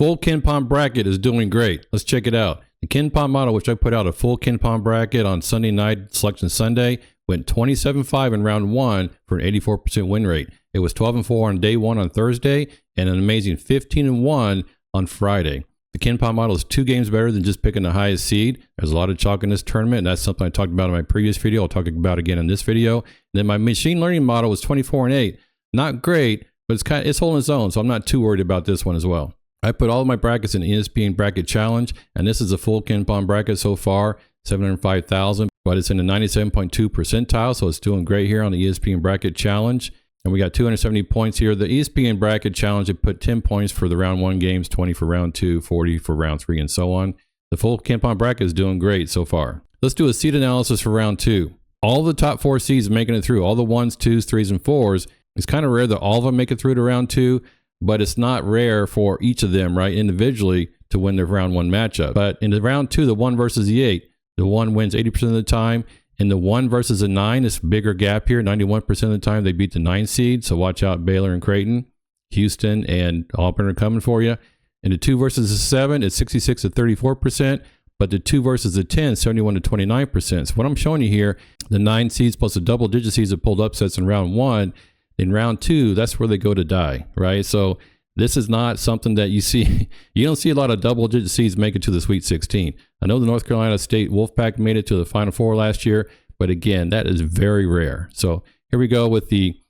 full Kenpom bracket is doing great. Let's check it out. The Kenpom model, which I put out a full Kenpom bracket on Sunday night, Selection Sunday, went 27-5 in round 1 for an 84% win rate. It was 12-4 on day 1 on Thursday and an amazing 15-1 on Friday. The Kenpom model is 2 games better than just picking the highest seed. There's a lot of chalk in this tournament, and that's something I talked about in my previous video. I'll talk about again in this video. And then my machine learning model was 24-8. Not great, but it's holding its own, so I'm not too worried about this one as well. I put all of my brackets in the ESPN Bracket Challenge, and this is a full Kenpom bracket so far, 705,000, but it's in the 97.2 percentile, so it's doing great here on the ESPN Bracket Challenge. And we got 270 points here. The ESPN Bracket Challenge, it put 10 points for the round 1 games, 20 for round 2, 40 for round 3, and so on. The full Kenpom bracket is doing great so far. Let's do a seed analysis for round 2. All the top 4 seeds making it through, all the 1s, 2s, 3s, and 4s. It's kind of rare that all of them make it through to round 2. But it's not rare for each of them, right, individually to win their round 1 matchup. But in the round 2, the 1 versus the 8, the 1 wins 80% of the time. And the 1 versus the 9, this bigger gap here, 91% of the time they beat the 9 seed. So watch out, Baylor and Creighton, Houston and Auburn are coming for you. And the 2 versus the 7, it's 66 to 34%. But the 2 versus the 10, 71 to 29%. So what I'm showing you here, the 9 seeds plus the double-digit seeds that pulled upsets in round 1. In round 2, that's where they go to die, right? So this is not something that you see. You don't see a lot of double-digit seeds make it to the Sweet 16. I know the North Carolina State Wolfpack made it to the Final Four last year, but again, that is very rare. So here we go with the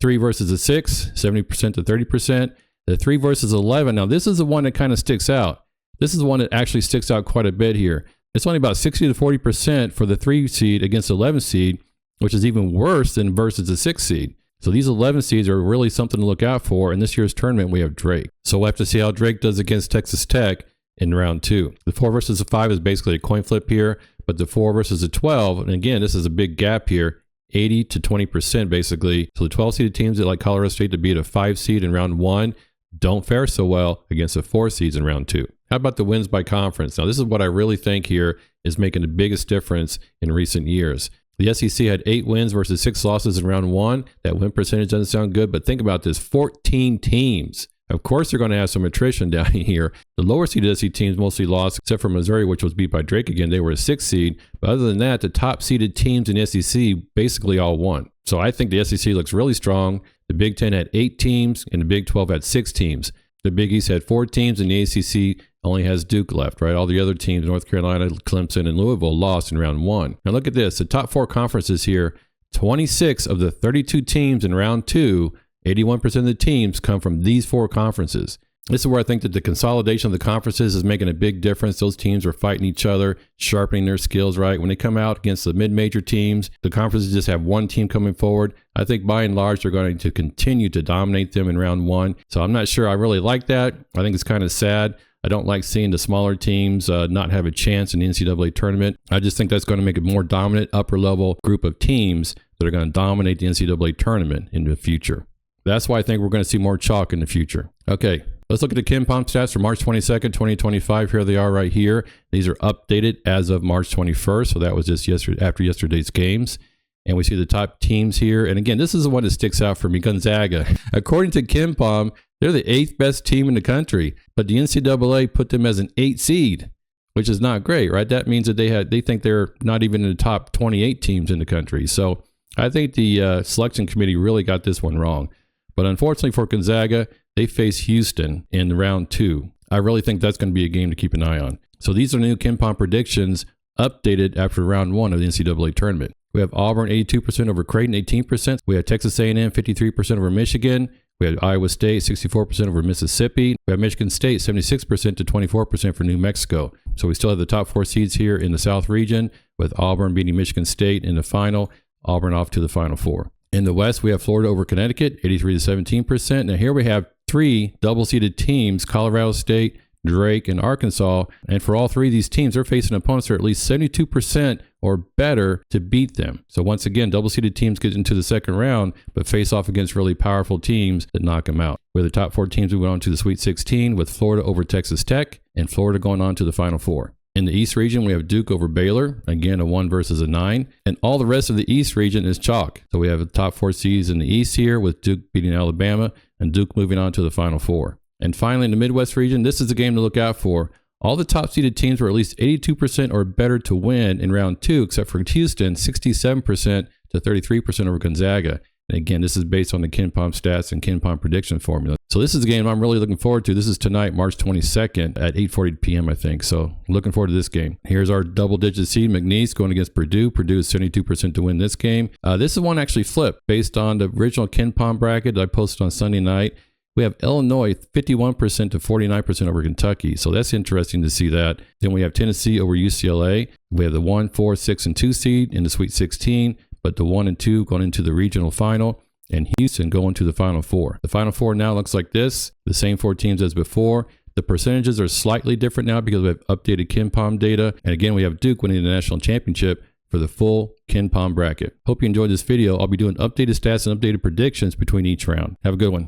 3 versus the 6, 70% to 30%. The 3 versus 11. Now, this is the one that kind of sticks out. This is the one that actually sticks out quite a bit here. It's only about 60 to 40% for the 3 seed against the 11 seed, which is even worse than versus the 6 seed. So these 11 seeds are really something to look out for. In this year's tournament, we have Drake. So we'll have to see how Drake does against Texas Tech in round 2. The 4 versus the 5 is basically a coin flip here, but the 4 versus the 12, and again, this is a big gap here, 80 to 20% basically. So the 12-seeded teams that like Colorado State to beat a 5 seed in round 1 don't fare so well against the 4 seeds in round 2. How about the wins by conference? Now, this is what I really think here is making the biggest difference in recent years. The SEC had 8 wins versus 6 losses in round 1. That win percentage doesn't sound good, but think about this, 14 teams. Of course, they're going to have some attrition down here. The lower seeded SEC teams mostly lost, except for Missouri, which was beat by Drake again. They were a 6 seed. But other than that, the top seeded teams in the SEC basically all won. So I think the SEC looks really strong. The Big 10 had 8 teams, and the Big 12 had 6 teams. The Big East had 4 teams, and the ACC only has Duke left, right? All the other teams, North Carolina, Clemson, and Louisville, lost in round 1. Now look at this. The top 4 conferences here, 26 of the 32 teams in round 2, 81% of the teams come from these 4 conferences. This is where I think that the consolidation of the conferences is making a big difference. Those teams are fighting each other, sharpening their skills, right? When they come out against the mid-major teams, the conferences just have one team coming forward. I think by and large, they're going to continue to dominate them in round 1. So I'm not sure I really like that. I think it's kind of sad. I don't like seeing the smaller teams not have a chance in the NCAA tournament. I just think that's going to make a more dominant upper-level group of teams that are going to dominate the NCAA tournament in the future. That's why I think we're going to see more chalk in the future. Okay, let's look at the Kenpom stats for March 22nd, 2025. Here they are right here. These are updated as of March 21st, so that was just after yesterday's games. And we see the top teams here. And again, this is the one that sticks out for me, Gonzaga. According to Kenpom, they're the 8th best team in the country, but the NCAA put them as an 8 seed, which is not great, right? That means that they think they're not even in the top 28 teams in the country. So I think the selection committee really got this one wrong. But unfortunately for Gonzaga, they face Houston in round 2. I really think that's going to be a game to keep an eye on. So these are new Kenpom predictions updated after round 1 of the NCAA tournament. We have Auburn 82% over Creighton, 18%. We have Texas A&M 53% over Michigan. We have Iowa State 64% over Mississippi. We have Michigan State 76% to 24% for New Mexico. So we still have the top 4 seeds here in the South region, with Auburn beating Michigan State in the final. Auburn off to the Final Four. In the West, we have Florida over Connecticut, 83 to 17%. Now here we have 3 double-seeded teams, Colorado State, Drake, and Arkansas. And for all 3 of these teams, they're facing opponents that are at least 72% or better to beat them. So once again, double-seeded teams get into the second round, but face off against really powerful teams that knock them out. We're the top 4 teams who went on to the Sweet 16, with Florida over Texas Tech, and Florida going on to the Final Four. In the East region, we have Duke over Baylor, again, a 1 versus a 9. And all the rest of the East region is chalk. So we have the top 4 seeds in the East here, with Duke beating Alabama and Duke moving on to the Final Four. And finally, in the Midwest region, this is the game to look out for. All the top seeded teams were at least 82% or better to win in round 2, except for Houston, 67% to 33% over Gonzaga. And again, this is based on the Kenpom stats and Kenpom prediction formula. So this is a game I'm really looking forward to. This is tonight, March 22nd at 8:40 p.m., I think. So looking forward to this game. Here's our double-digit seed, McNeese, going against Purdue. Purdue is 72% to win this game. This is one actually flipped based on the original Kenpom bracket that I posted on Sunday night. We have Illinois 51% to 49% over Kentucky. So that's interesting to see that. Then we have Tennessee over UCLA. We have the 1, 4, 6, and 2 seed in the Sweet 16. But the 1 and 2 going into the regional final, and Houston going to the Final Four. The Final Four now looks like this, the same 4 teams as before. The percentages are slightly different now because we have updated Kenpom data. And again, we have Duke winning the national championship for the full Kenpom bracket. Hope you enjoyed this video. I'll be doing updated stats and updated predictions between each round. Have a good one.